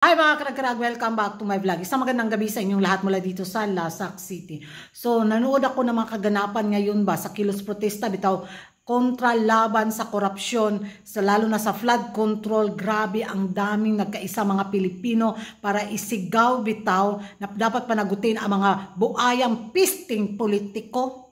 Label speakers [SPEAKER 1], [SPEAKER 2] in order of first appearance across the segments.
[SPEAKER 1] Hi mga karag-karag, welcome back to my vlog. Isang magandang gabi sa inyong lahat mula dito sa Lasak City. So, nanood ako ng mga kaganapan ngayon ba sa kilos protesta bitaw kontra laban sa korupsyon, lalo na sa flood control. Grabe, ang daming nagkaisa mga Pilipino para isigaw bitaw na dapat panagutin ang mga buayang pisting politiko.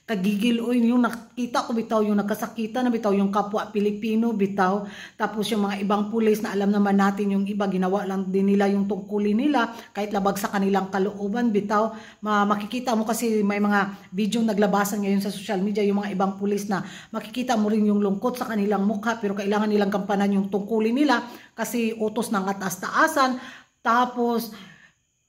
[SPEAKER 1] Kagigil yung nakita ko bitaw, yung nagkasakita na bitaw yung kapwa Pilipino bitaw, tapos yung mga ibang pulis na alam naman natin yung iba ginawa lang din nila yung tungkulin nila kahit labag sa kanilang kalooban bitaw. Makikita mo kasi may mga video naglabasan ngayon sa social media yung mga ibang pulis na makikita mo rin yung lungkot sa kanilang mukha, pero kailangan nilang gampanan yung tungkulin nila kasi utos ng ataas-taasan. Tapos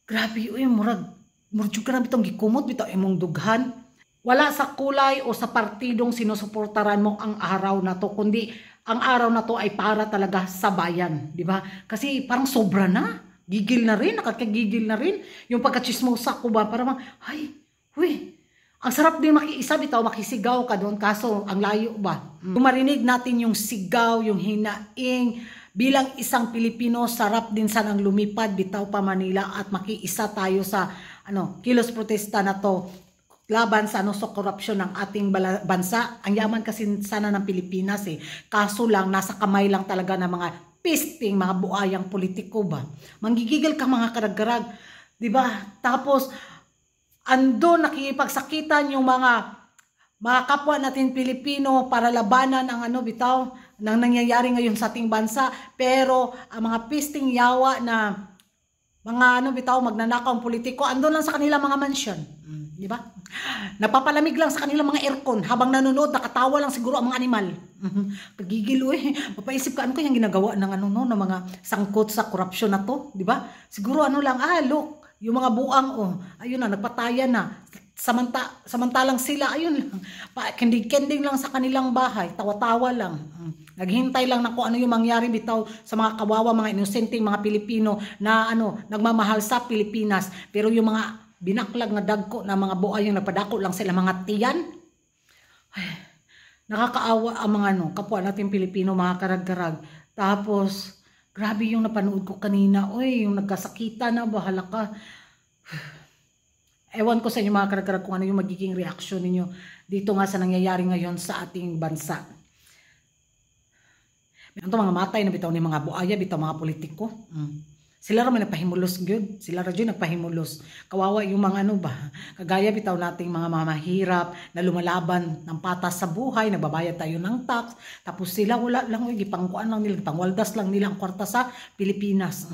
[SPEAKER 1] grabe murag ka na bitong gikumot bitaw imong dughan. Wala sa kulay o sa partidong sinusuportaran mo ang araw na to, kundi ang araw na to ay para talaga sa bayan, di ba? Kasi parang sobra na, gigil na rin, nakakagigil na rin. Yung pagkachismosa ko ba, parang, ang sarap din makiisa bitaw, makisigaw ka doon, kaso ang layo ba? Marinig natin yung sigaw, yung hinaing, bilang isang Pilipino, sarap din sanang lumipad bitaw pa Manila at makiisa tayo sa kilos protesta na to laban sa sa korupsyon ng ating bansa. Ang yaman kasi sana ng Pilipinas kaso lang nasa kamay lang talaga ng mga pisting, mga buayang politiko ba. Manggigigil ka mga karag-karag, di ba? Tapos ando nakikipagsakitan yung mga kapwa natin Pilipino para labanan ang bitaw nang nangyayari ngayon sa ating bansa, pero ang mga pisting yawa na mga bitaw magnanakaw ang politiko ando lang sa kanilang mga mansyon, di ba? Napapalamig lang sa kanilang mga aircon habang nanonood, nakatawa lang siguro ang mga animal. Kagigil mapaisip ka ano kayang ginagawa ng ng mga sangkot sa korupsyon na to, di ba? Siguro lang, look, yung mga buang ayun na, nagpatayan na. Samantalang sila, ayun lang, kending-kending lang sa kanilang bahay, tawa-tawa lang. Naghintay lang na kung ano yung mangyari bitaw sa mga kawawa, mga inosenteng mga Pilipino na nagmamahal sa Pilipinas. Pero yung mga binaklag na dagko na mga buhay yung napadako lang sila mga tiyan. Ay, nakakaawa ang mga kapwa natin Pilipino, mga karag-karag. Tapos grabe yung napanood ko kanina, yung nagkasakita na, bahala ka. Ewan ko sa inyo mga karag-karag kung ano yung magiging reaksyon ninyo dito nga sa nangyayari ngayon sa ating bansa. Ito mga matay na bitaw ni mga buaya, bitaw mga politiko. Sila raman nagpahimulos gyud. Sila ra gyud nagpahimulos. Kawawa yung mga kagaya bitaw nating mga mamahirap na lumalaban ng patas sa buhay, nagbabayad tayo ng tax, tapos sila wala lang gipangkuan lang nila, pangwaldas lang nila ang kwarta sa Pilipinas.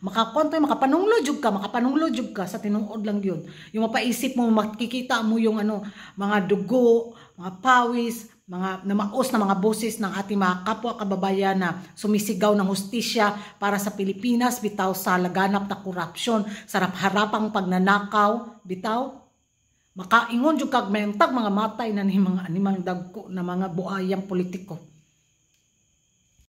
[SPEAKER 1] Makapanunglo jud ka sa tinuod lang gyud. Yung mapaisip mo, makikita mo yung mga dugo, mga pawis, mga namaos na mga boses ng ating mga kapwa kababayan na sumisigaw ng hustisya para sa Pilipinas bitaw sa laganap na korupsyon, sa harapang pagnanakaw bitaw. Makaingon jud kag mentag mga matay na ni mga animang dagko na mga buayang politiko.